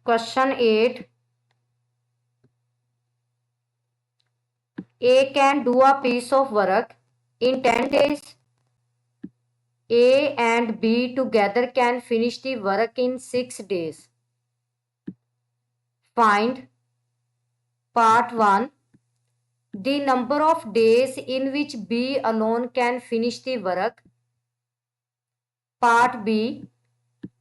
Question 8. A can do a piece of work in 10 days. A and B together can finish the work in 6 days. Find part 1. The number of days in which B alone can finish the work. Part B.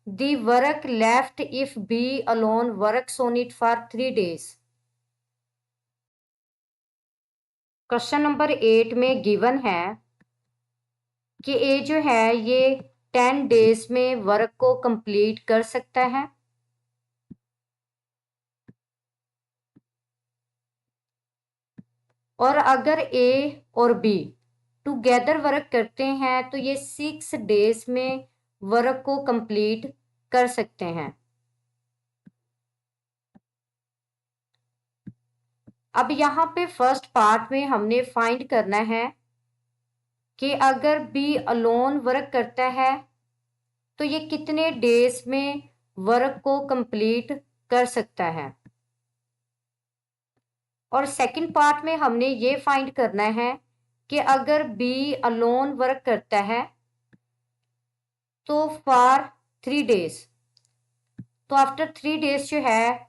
The work left if B alone works on it for 3 days. Question number 8 में given है कि ए जो है ये 10 days में work को complete कर सकता है और अगर ए और बी टुगेदर वर्क करते हैं तो ये 6 डेज में वर्क को कंप्लीट कर सकते हैं। अब यहाँ पे फर्स्ट पार्ट में हमने फाइंड करना है कि अगर बी अलोन वर्क करता है तो ये कितने डेज में वर्क को कंप्लीट कर सकता है, और सेकंड पार्ट में हमने ये फाइंड करना है कि अगर बी अलोन वर्क करता है तो फॉर 3 डेज, तो आफ्टर 3 डेज जो है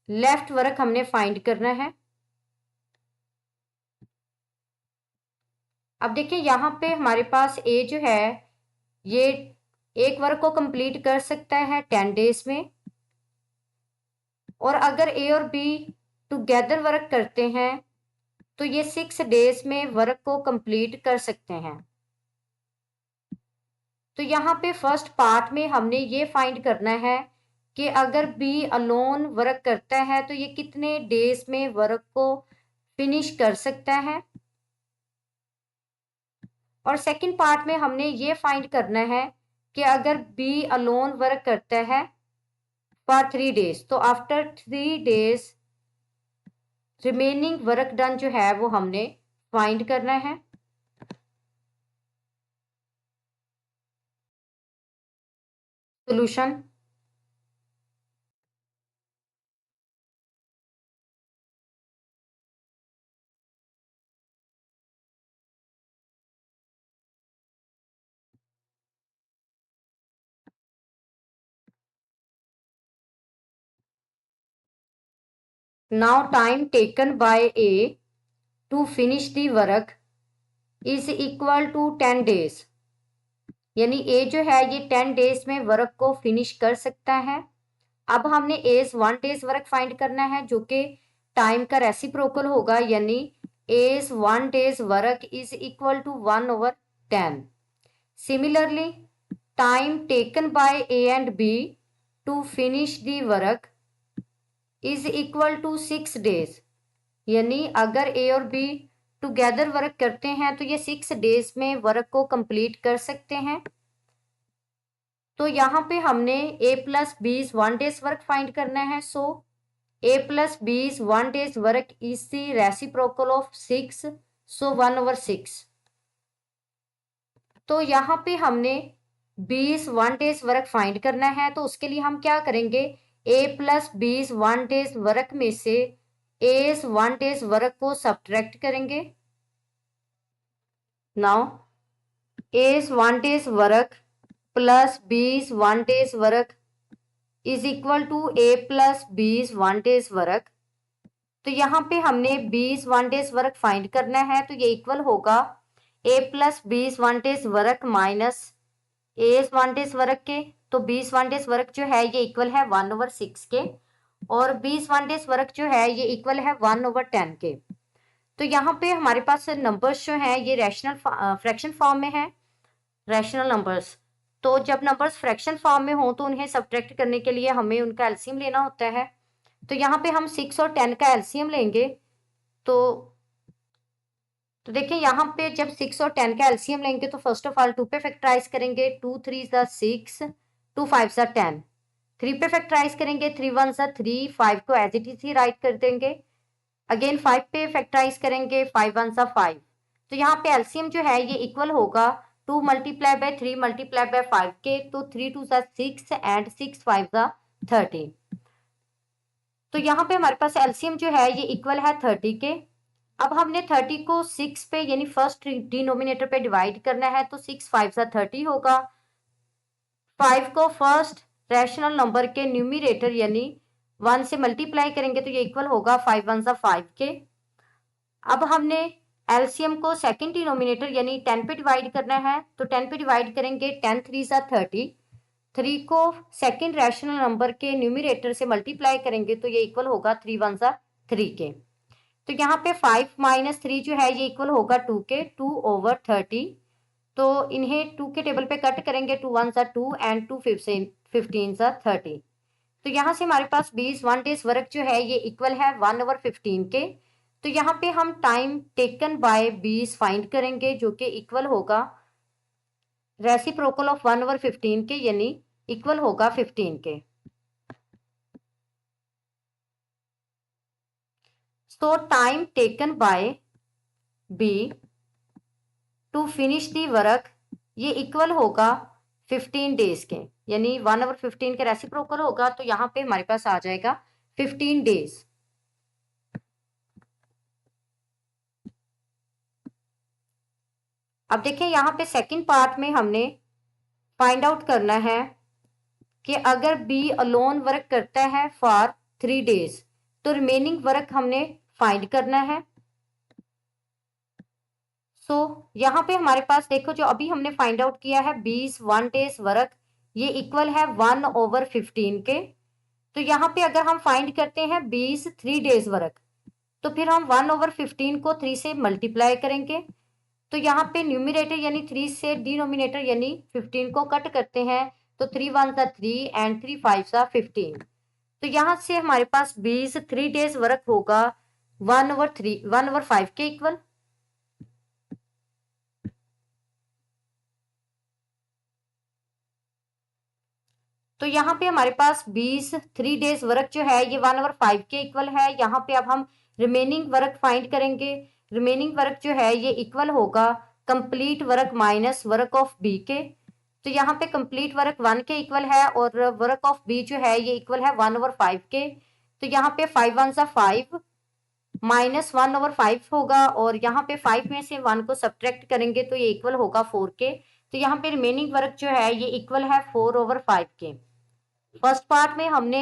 लेफ्ट वर्क हमने फाइंड करना है। अब देखिए यहाँ पे हमारे पास ए जो है ये एक वर्क को कंप्लीट कर सकता है 10 डेज में, और अगर ए और बी टुगेदर वर्क करते हैं तो ये 6 डेज में वर्क को कंप्लीट कर सकते हैं। तो यहाँ पे फर्स्ट पार्ट में हमने ये फाइंड करना है कि अगर बी अलोन वर्क करता है तो ये कितने डेज में वर्क को फिनिश कर सकता है, और सेकंड पार्ट में हमने ये फाइंड करना है कि अगर बी अलोन वर्क करता है फॉर 3 डेज तो after 3 days remaining work done जो है वो हमने फाइंड करना है। Solution. Now time taken by A to finish the work is equal to 10 days, यानी ए जो है ये 10 डेज में वर्क को फिनिश कर सकता है। अब हमने एज 1 डेज वर्क फाइंड करना है जो कि टाइम का रेसिप्रोकल होगा, यानी A's 1 days work is equal to 1/10। Similarly time taken by A and B to finish the work is equal to 6 days, यानी अगर ए और बी टुगेदर वर्क करते हैं तो ये 6 डेज में वर्क को कंप्लीट कर सकते हैं। तो यहाँ पे हमने a plus B 1 days work find करना है। So a plus B 1 days work is the reciprocal of 6, so 1/6। तो यहाँ पे हमने 1 डेज वर्क फाइंड करना है, तो उसके लिए हम क्या करेंगे, a plus B 1 days work में से एज 1 डेज वर्क को सब्ट्रैक्ट करेंगे। Now A's 1 days work plus B 1 days work is equal to A plus B 1 days work. तो यहाँ पे हमने 1 डेज वर्क फाइंड करना है, तो ये इक्वल होगा A plus 1 days work minus A 1 days work के। तो 1 डेज वर्क जो है ये इक्वल है 1/6 के, और 1 डेज वर्क जो है ये इक्वल है 1/10 के। तो यहाँ पे हमारे पास नंबर्स जो हैं ये रैशनल फ्रैक्शन फॉर्म में है, रैशनल नंबर्स। तो जब नंबर्स फ्रैक्शन फॉर्म में हो तो उन्हें सब्ट्रैक्ट करने के लिए हमें उनका एलसीएम लेना होता है। तो यहाँ पे हम 6 और 10 का एलसीएम लेंगे। तो देखिए यहाँ पे जब 6 और 10 का एलसीएम लेंगे तो फर्स्ट ऑफ ऑल 2 पे फैक्टराइज करेंगे, 2 3 6, 2 5 10। 3 पे फैक्टराइज करेंगे, 3 1 3, 5 को एज इट इज ही राइट कर देंगे। अगेन 5 पे फैक्टराइज करेंगे, 5 1 5। तो यहाँ पे एलसीएम जो है ये इक्वल होगा 2 × 3 × 5 के। तो 3 2 6 एंड 6 5 30। तो यहाँ पे हमारे पास एलसीएम जो है ये इक्वल है 30 के। अब हमने 30 को 6 पे यानी फर्स्ट डिनोमिनेटर पे डिवाइड करना है, तो 6 5 सा 30 होगा। 5 को फर्स्ट रैशनल नंबर के न्यूमिरेटर यानी 1 से मल्टीप्लाई करेंगे तो ये इक्वल होगा 5 1 सा 5 के। अब हमने एलसीएम को सेकंड डिनोमिनेटर यानी 10 पे डिवाइड करना है, तो 10 पे डिवाइड करेंगे 10 3 सा 30। 3 को सेकंड रैशनल नंबर के न्यूमिरेटर से मल्टीप्लाई करेंगे तो ये इक्वल होगा 3 1 सा 3 के। तो यहाँ पे 5 माइनस 3 जो है ये इक्वल होगा 2 के, 2/30। तो इन्हें 2 के टेबल पे कट करेंगे, 2 1 सा 2 एंड 2 15 सा 30। तो यहाँ से हमारे पास 20 1 डेज वर्क जो है ये इक्वल है 1/15 के। तो यहाँ पे हम टाइम टेकन बाय 20 फाइंड करेंगे जो कि इक्वल होगा रेसिप्रोकल ऑफ 1/15 के यानी इक्वल होगा 15 के। So time taken by B to finish the work ये इक्वल होगा 15 डेज के, यानी 1/15 के रेसिप्रोकल होगा, तो यहाँ पे हमारे पास आ जाएगा 15 डेज। अब देखिए यहाँ पे सेकंड पार्ट में हमने फाइंड आउट करना है कि अगर बी अलोन वर्क करता है फॉर 3 डेज तो रिमेनिंग वर्क हमने फाइंड करना है। सो यहाँ पे हमारे पास देखो जो अभी हमने फाइंड आउट किया है 20 1 डेज वर्क ये इक्वल है 1/15 के। तो यहाँ पे अगर हम फाइंड करते हैं 20 3 डेज वर्क तो फिर हम 1/15 को 3 से मल्टीप्लाई करेंगे। तो यहाँ पे न्यूमिनेटर यानी 3 से डिनोमिनेटर यानी 15 को कट करते हैं, तो 3 1 सा 3 एंड 3 5 सा 15। तो यहाँ से हमारे पास 20 3 डेज वर्क होगा 1/5 के इक्वल। तो यहाँ पे हमारे पास 20 3 डेज वर्क जो है ये 1/5 के इक्वल है। यहाँ पे अब हम रिमेनिंग वर्क फाइंड करेंगे। रिमेनिंग वर्क जो है ये इक्वल होगा complete work minus work of B के। तो यहाँ पे कंप्लीट वर्क 1 के इक्वल है और वर्क ऑफ बी जो है ये इक्वल है 1/5 के। तो यहाँ पे 5 1 सा 5 माइनस 1/5 होगा और यहाँ पे 5 में से 1 को सब्ट्रैक्ट करेंगे तो ये इक्वल होगा 4 के। तो यहाँ पे रिमेनिंग वर्क जो है ये इक्वल है 4/5 के। फर्स्ट पार्ट में हमने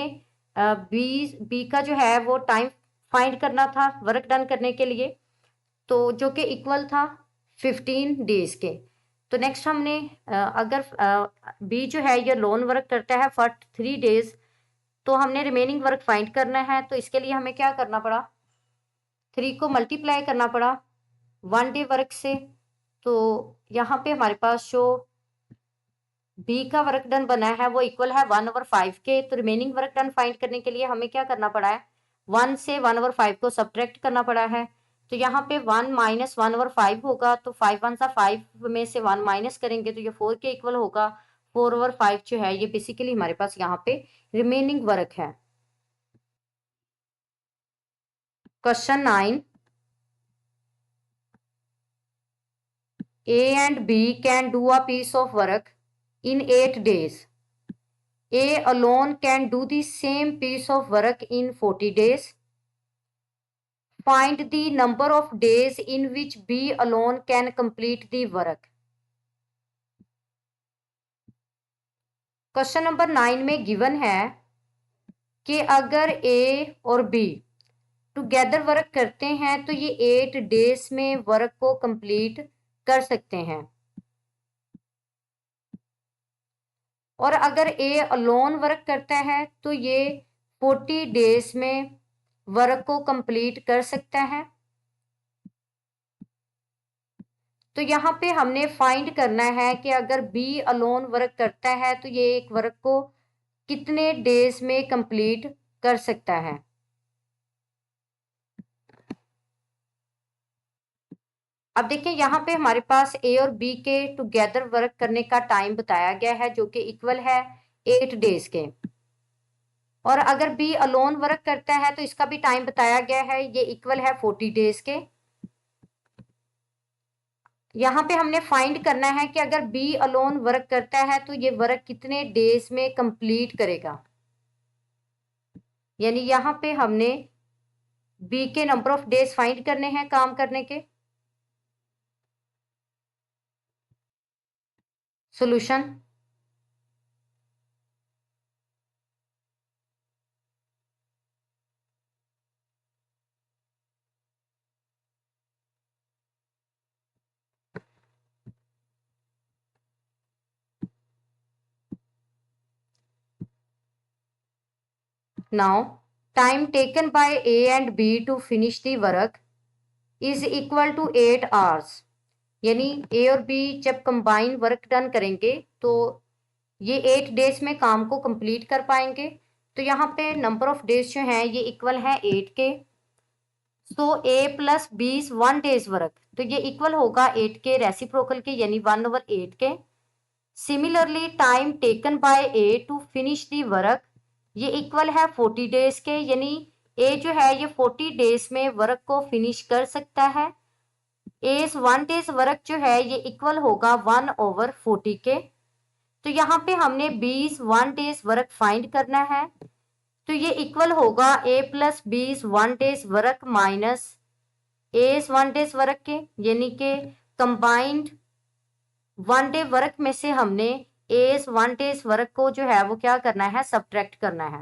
बी का जो है वो टाइम फाइंड करना था वर्क डन करने के लिए, तो जो कि इक्वल था 15 डेज के। तो नेक्स्ट हमने अगर बी जो है ये लोन वर्क करता है फॉर 3 डेज तो हमने रिमेनिंग वर्क फाइंड करना है। तो इसके लिए हमें क्या करना पड़ा, 3 को मल्टीप्लाई करना पड़ा 1 डे वर्क से। तो यहाँ पे हमारे पास जो बी का वर्क डन बना है वो इक्वल है 1/5 के। तो रिमेनिंग वर्क डन फाइंड करने के लिए हमें क्या करना पड़ा है, 1 से 1/5 को सब्ट्रैक्ट करना पड़ा है। तो यहाँ पे 1 माइनस 1/5 होगा, तो 5 1 सा 5 में से 1 माइनस करेंगे तो ये 4 के इक्वल होगा। 4/5 जो है ये बेसिकली हमारे पास यहाँ पे रिमेनिंग वर्क है। Question 9, A and B can do a piece of work in 8 days. A alone can do the same piece of work in 40 days. Find the number of days in which B alone can complete the work. Question number 9 में given है कि अगर A और B together work करते हैं तो ये 8 days में वर्क को कंप्लीट कर सकते हैं, और अगर ए अलोन वर्क करता है तो ये 40 डेज में वर्क को कंप्लीट कर सकता है। तो यहाँ पे हमने फाइंड करना है कि अगर बी अलोन वर्क करता है तो ये एक वर्क को कितने डेज में कंप्लीट कर सकता है। अब देखिए यहाँ पे हमारे पास ए और बी के टुगेदर वर्क करने का टाइम बताया गया है जो कि इक्वल है 8 डेज के, और अगर बी अलोन वर्क करता है तो इसका भी टाइम बताया गया है, ये इक्वल है 40 डेज के। यहाँ पे हमने फाइंड करना है कि अगर बी अलोन वर्क करता है तो ये वर्क कितने डेज में कंप्लीट करेगा। यानी यहाँ पे हमने बी के नंबर ऑफ डेज फाइंड करने हैं काम करने के। Solution, now time taken by A and B to finish the work is equal to 8 hours. यानी ए और बी जब कंबाइन वर्क डन करेंगे तो ये 8 डेज में काम को कंप्लीट कर पाएंगे। तो यहाँ पे नंबर ऑफ डेज जो हैं ये इक्वल है 8 के। सो ए प्लस 20 1 डेज वर्क, तो ये इक्वल होगा 8 के रेसिप्रोकल के यानी 1/8 के। Similarly time taken by A to finish the work ये इक्वल है 40 डेज के, यानी ए जो है ये 40 डेज में वर्क को फिनिश कर सकता है। एज 1 डेज वर्क जो है ये इक्वल होगा 1/40 के। तो यहाँ पे हमने 20 1 डेज वर्क फाइंड करना है, तो ये इक्वल होगा A plus 20 1 days work minus A's 1 days work के, यानी कि कंबाइंड 1 डे वर्क में से हमने एज 1 डेज वर्क को जो है वो क्या करना है, सब्ट्रैक्ट करना है।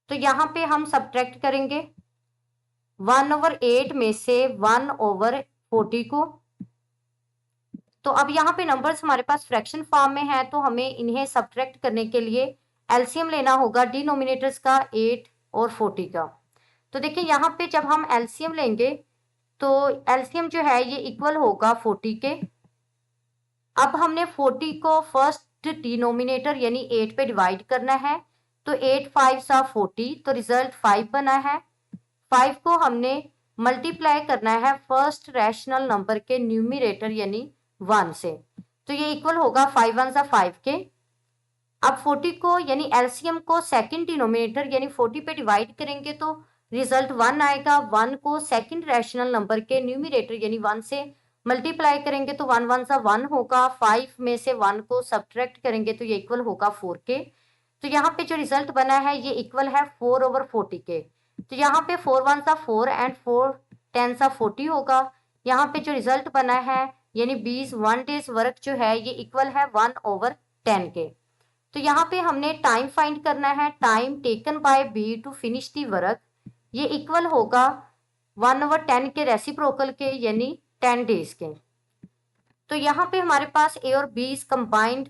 तो यहाँ पे हम सब्ट्रैक्ट करेंगे 1/8 में से 1/40 को। तो अब यहाँ पे नंबर्स हमारे पास फ्रैक्शन फॉर्म में है, तो हमें इन्हें सब्ट्रैक्ट करने के लिए एलसीएम लेना होगा डिनोमिनेटर्स का 8 और 40 का। तो देखिए यहाँ पे जब हम एलसीएम लेंगे तो एलसीएम जो है ये इक्वल होगा 40 के। अब हमने 40 को फर्स्ट डिनोमिनेटर यानी 8 पे डिवाइड करना है, तो 8 5 सा 40, तो रिजल्ट 5 बना है। 5 को हमने मल्टीप्लाई करना है फर्स्ट रैशनल नंबर के न्यूमिरेटर यानी 1 से, तो ये इक्वल होगा 5 1 सा 5 के। अब 40 को यानी एलसीएम को सेकंड डिनोमिनेटर यानी 40 पे डिवाइड करेंगे तो रिजल्ट 1 आएगा। 1 को सेकंड रैशनल नंबर के न्यूमिरेटर यानी 1 से मल्टीप्लाई करेंगे तो 1 1 सा 1 होगा। 5 में से 1 को सब्ट्रैक्ट करेंगे तो ये इक्वल होगा 4 के। तो यहाँ पे जो रिजल्ट बना है ये इक्वल है 4/40 के। तो यहाँ पे 4 1 सा 4 एंड 4 10 सा 40 होगा। यहाँ पे जो रिजल्ट बना है यानी 20 1 डेज वर्क जो है ये इक्वल है 1/10 के। तो यहाँ पे हमने टाइम फाइंड करना है, time taken by B to finish the work ये इक्वल होगा 1/10 के रेसिप्रोकल के यानी 10 डेज के। तो यहाँ पे हमारे पास ए और बी कंबाइंड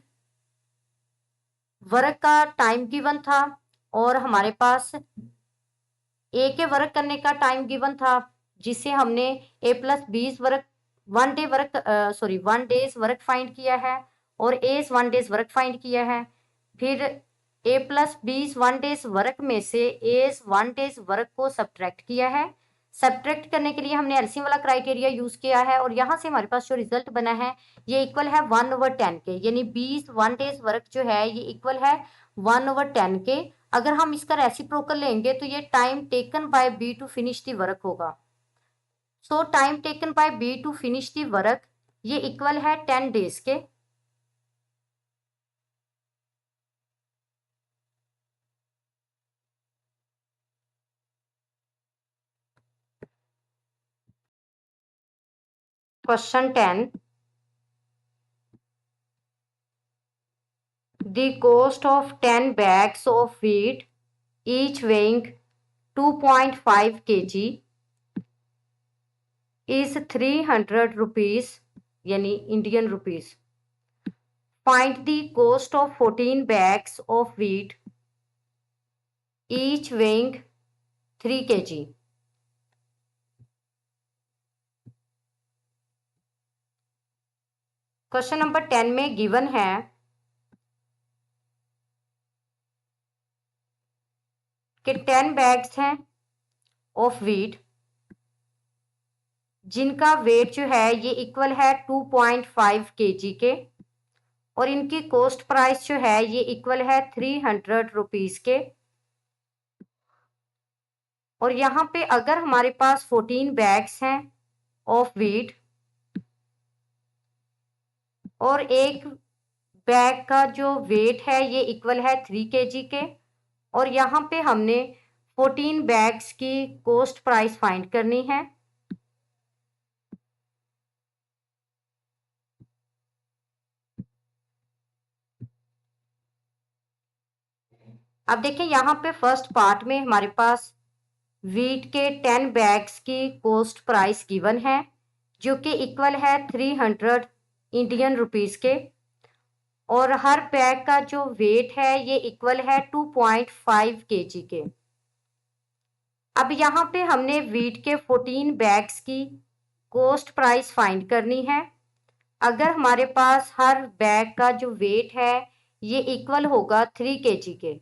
वर्क का टाइम गिवन था और हमारे पास ए के वर्क करने का टाइम गिवन था, जिससे हमने A plus 20 work 1 day work 1 days work find किया है और ए 1 डेज वर्क फाइंड किया है। फिर ए प्लस 20 1 डेज वर्क में से ए 1 डेज वर्क को सब्ट्रैक्ट किया है। सब्ट्रैक्ट करने के लिए हमने एलसीएम वाला क्राइटेरिया यूज किया है और यहाँ से हमारे पास जो रिजल्ट बना है ये इक्वल है 1/10 के, यानी 20 1 डेज वर्क जो है ये इक्वल है 1/10 के। अगर हम इसका रेसिप्रोकल लेंगे तो ये time taken by B to finish the work होगा। So time taken by B to finish the work ये इक्वल है 10 डेज के। Question 10, the cost of 10 bags of wheat each weighing 2.5 kg is 300 rupees यानी Indian rupees. Find the cost of 14 bags of wheat each weighing 3 kg। Question number 10 में given है कि 10 bags हैं of wheat जिनका wait जो है ये equal है 2.5 kg के और इनकी कॉस्ट प्राइस जो है ये इक्वल है 300 रुपीज के। और यहाँ पे अगर हमारे पास 14 बैग्स हैं ऑफ व्हीट और एक बैग का जो वेट है ये इक्वल है 3 kg के, और यहाँ पे हमने 14 बैग्स की कॉस्ट प्राइस फाइंड करनी है। अब देखिए यहाँ पे फर्स्ट पार्ट में हमारे पास वीट के 10 बैग्स की कॉस्ट प्राइस गिवन है, जो कि इक्वल है 300 इंडियन रुपीस के, और हर बैग का जो वेट है ये इक्वल है 2.5 kg के। अब यहाँ पे हमने वीट के 14 बैग्स की कॉस्ट प्राइस फाइंड करनी है। अगर हमारे पास हर बैग का जो वेट है ये इक्वल होगा 3 kg के,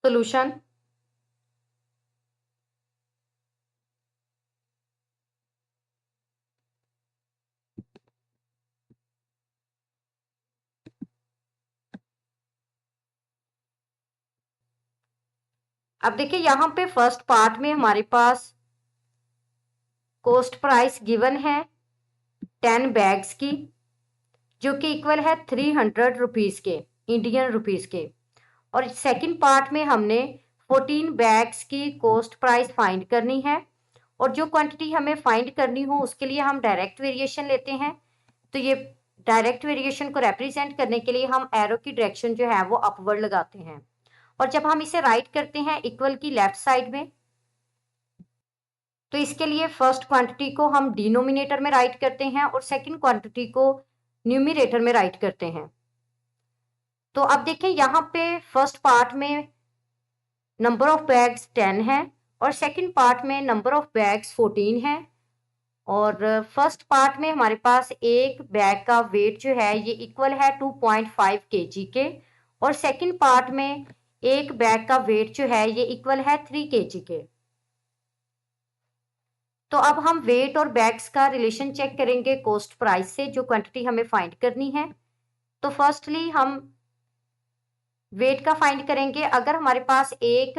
सॉल्यूशन। अब देखिए यहाँ पे फर्स्ट पार्ट में हमारे पास कॉस्ट प्राइस गिवन है 10 बैग्स की, जो कि इक्वल है 300 रुपीज के, इंडियन रुपीज के, और सेकंड पार्ट में हमने 14 बैग्स की कॉस्ट प्राइस फाइंड करनी है, और जो क्वांटिटी हमें फाइंड करनी हो उसके लिए हम डायरेक्ट वेरिएशन लेते हैं। तो ये डायरेक्ट वेरिएशन को रिप्रेजेंट करने के लिए हम एरो की डायरेक्शन जो है वो अपवर्ड लगाते हैं, और जब हम इसे राइट करते हैं इक्वल की लेफ्ट साइड में, तो इसके लिए फर्स्ट क्वांटिटी को हम डिनोमिनेटर में राइट करते हैं और सेकंड क्वांटिटी को न्यूमिनेटर में राइट करते हैं। तो अब देखें यहाँ पे फर्स्ट पार्ट में नंबर ऑफ बैग्स 10 है, और सेकंड पार्ट में नंबर ऑफ बैग्स 14 है, और फर्स्ट पार्ट में हमारे पास एक बैग का वेट जो है ये इक्वल है 2.5 kg के, और सेकंड पार्ट में एक बैग का वेट जो है ये इक्वल है 3 kg के। तो अब हम वेट और बैग्स का रिलेशन चेक करेंगे कॉस्ट प्राइस से, जो क्वांटिटी हमें फाइंड करनी है। तो फर्स्टली हम वेट का फाइंड करेंगे। अगर हमारे पास एक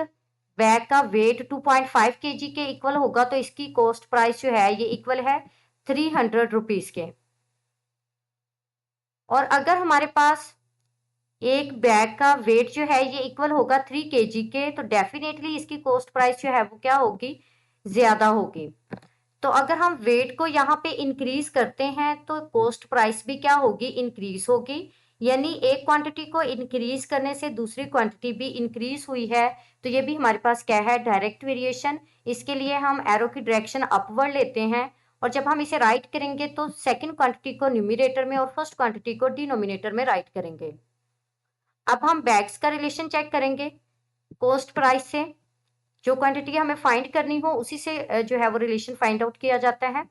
बैग का वेट 2.5 kg के इक्वल होगा तो इसकी कॉस्ट प्राइस जो है ये इक्वल है 300 रुपीज के, और अगर हमारे पास एक बैग का वेट जो है ये इक्वल होगा 3 kg के, तो डेफिनेटली इसकी कॉस्ट प्राइस जो है वो क्या होगी, ज्यादा होगी। तो अगर हम वेट को यहाँ पे इंक्रीज करते हैं तो कॉस्ट प्राइस भी क्या होगी, इंक्रीज होगी। यानी एक क्वांटिटी को इंक्रीज करने से दूसरी क्वांटिटी भी इंक्रीज हुई है, तो ये भी हमारे पास क्या है, डायरेक्ट वेरिएशन। इसके लिए हम एरो की डायरेक्शन अपवर्ड लेते हैं, और जब हम इसे राइट करेंगे तो सेकंड क्वांटिटी को न्यूमिनेटर में और फर्स्ट क्वांटिटी को डिनोमिनेटर में राइट करेंगे। अब हम बैग्स का रिलेशन चेक करेंगे कॉस्ट प्राइस से। जो क्वांटिटी हमें फाइंड करनी हो उसी से जो है वो रिलेशन फाइंड आउट किया जाता है।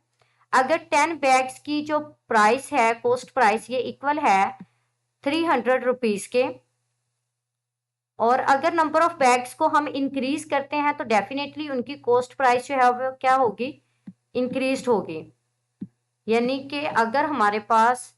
अगर 10 बैग्स की जो प्राइस है, कॉस्ट प्राइस, ये इक्वल है 300 रुपीज के, और अगर नंबर ऑफ बैग्स को हम इंक्रीज करते हैं तो डेफिनेटली उनकी कॉस्ट प्राइस जो है वो क्या होगी, इंक्रीज होगी। यानी कि अगर हमारे पास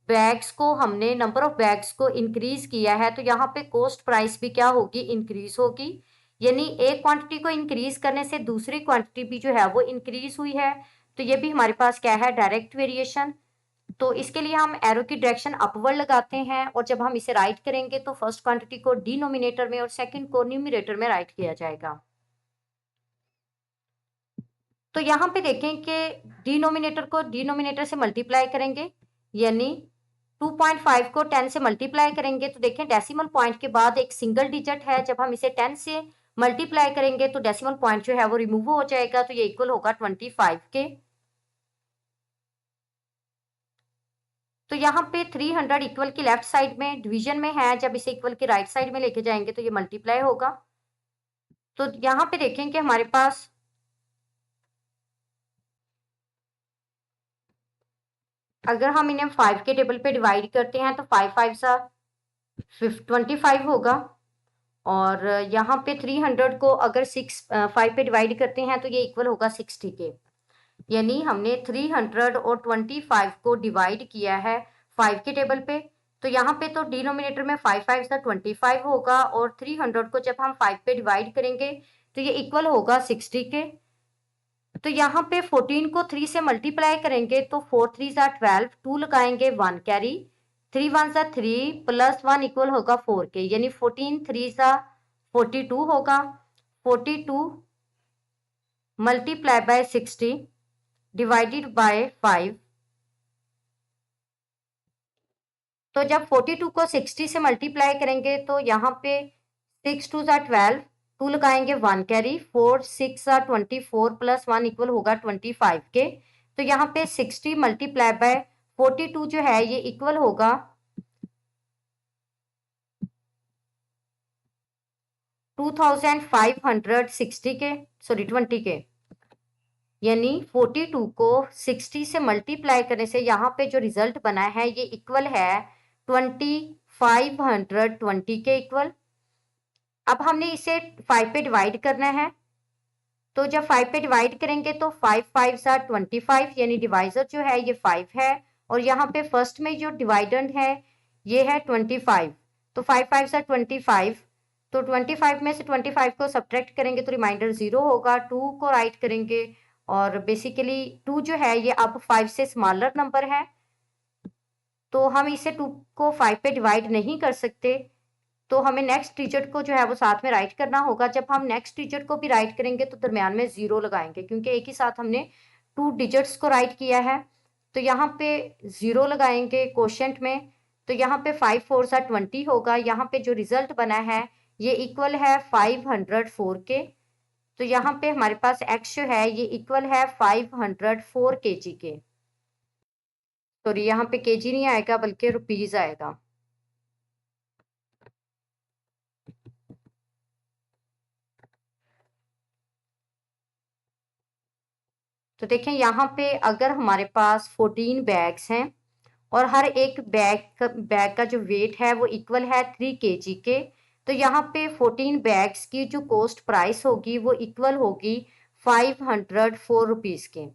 बैग्स को हमने नंबर ऑफ बैग्स को इंक्रीज किया है तो यहाँ पे कॉस्ट प्राइस भी क्या होगी, इंक्रीज होगी। यानी एक क्वांटिटी को इंक्रीज करने से दूसरी क्वांटिटी भी जो है वो इंक्रीज हुई है, तो ये भी हमारे पास क्या है, डायरेक्ट वेरिएशन। तो इसके लिए हम एरो की डायरेक्शन अपवर्ड लगाते हैं, और जब हम इसे राइट करेंगे तो फर्स्ट क्वांटिटी को डिनोमिनेटर में और सेकंड को न्यूमिनेटर में राइट किया जाएगा। तो यहाँ पे देखें कि डिनोमिनेटर को डिनोमिनेटर से मल्टीप्लाई करेंगे, यानी 2.5 को 10 से मल्टीप्लाई करेंगे तो देखें डेसिमल पॉइंट के बाद एक सिंगल डिजिट है, जब हम इसे 10 से मल्टीप्लाई करेंगे तो डेसिमल पॉइंट जो है वो रिमूव हो जाएगा, तो ये इक्वल होगा 25 के। तो यहाँ पे 300 इक्वल की लेफ्ट साइड में डिवीजन में है, जब इसे इक्वल की राइट साइड में लेके जाएंगे तो ये मल्टीप्लाई होगा। तो यहाँ पे देखें कि हमारे पास अगर हम इन्हें 5 के टेबल पे डिवाइड करते हैं तो 5 5 सा 25 होगा, और यहाँ पे 300 को अगर 5 पे डिवाइड करते हैं तो ये इक्वल होगा 60 के। यानी हमने 300 और 25 को डिवाइड किया है 5 के टेबल पे, तो यहाँ पे तो डिनोमिनेटर में 5 5 सा 25 होगा, और 300 को जब हम 5 पे डिवाइड करेंगे तो ये इक्वल होगा 60 के। तो यहाँ पे 14 को 3 से मल्टीप्लाई करेंगे तो 4 3 ज़ा 12, 2 लगाएंगे 1 कैरी, 3 1 ज़ा 3 प्लस 1 इक्वल होगा 4 के, यानी 14 3 ज़ा 42 होगा। 42 मल्टीप्लाई बाय 60 डिवाइडेड बाय 5। तो जब 42 को 60 से मल्टीप्लाई करेंगे तो यहाँ पे 6 2 ज़ा 12, 2 लगाएंगे 1 कैरी, 4 6 ज़ा 24 प्लस 1 इक्वल होगा 25 के। तो यहाँ पे 60 मल्टीप्लाई बाय 42 जो है ये इक्वल होगा 2560 के, सॉरी 20 के, यानी 42 को 60 से मल्टीप्लाई करने से यहाँ पे जो रिजल्ट बना है ये इक्वल है 2520 के इक्वल। अब हमने इसे 5 पे डिवाइड करना है, तो जब 5 पे डिवाइड करेंगे तो 5 5 सा 25, यानी डिवाइजर जो है ये 5 है, और यहाँ पे फर्स्ट में जो डिवाइडेंड है ये है 25। तो 5 5 सा 25, तो 25 में से 25 को सब्ट्रैक्ट करेंगे तो रिमाइंडर 0 होगा। 2 को राइट करेंगे और बेसिकली 2 जो है ये अब 5 से स्मॉलर नंबर है, तो हम इसे 2 को 5 पे डिवाइड नहीं कर सकते, तो हमें नेक्स्ट डिजिट को जो है वो साथ में राइट करना होगा। जब हम नेक्स्ट डिजिट को भी राइट करेंगे तो दरमियान में 0 लगाएंगे, क्योंकि एक ही साथ हमने 2 डिजिट्स को राइट किया है। तो यहाँ पे 0 लगाएंगे कोशेंट में, तो यहाँ पे 5 4 सा 20 होगा। यहाँ पे जो रिजल्ट बना है ये इक्वल है 504 के। तो यहाँ पे हमारे पास x जो है ये इक्वल है 504 kg के। सॉरी, यहाँ पे kg नहीं आएगा बल्कि रुपीज आएगा। तो देखें यहाँ पे अगर हमारे पास 14 बैग्स हैं और हर एक बैग का जो वेट है वो इक्वल है 3 kg के, तो यहाँ पे 14 बैग्स की जो कॉस्ट प्राइस होगी वो इक्वल होगी 504 रुपीज़ के।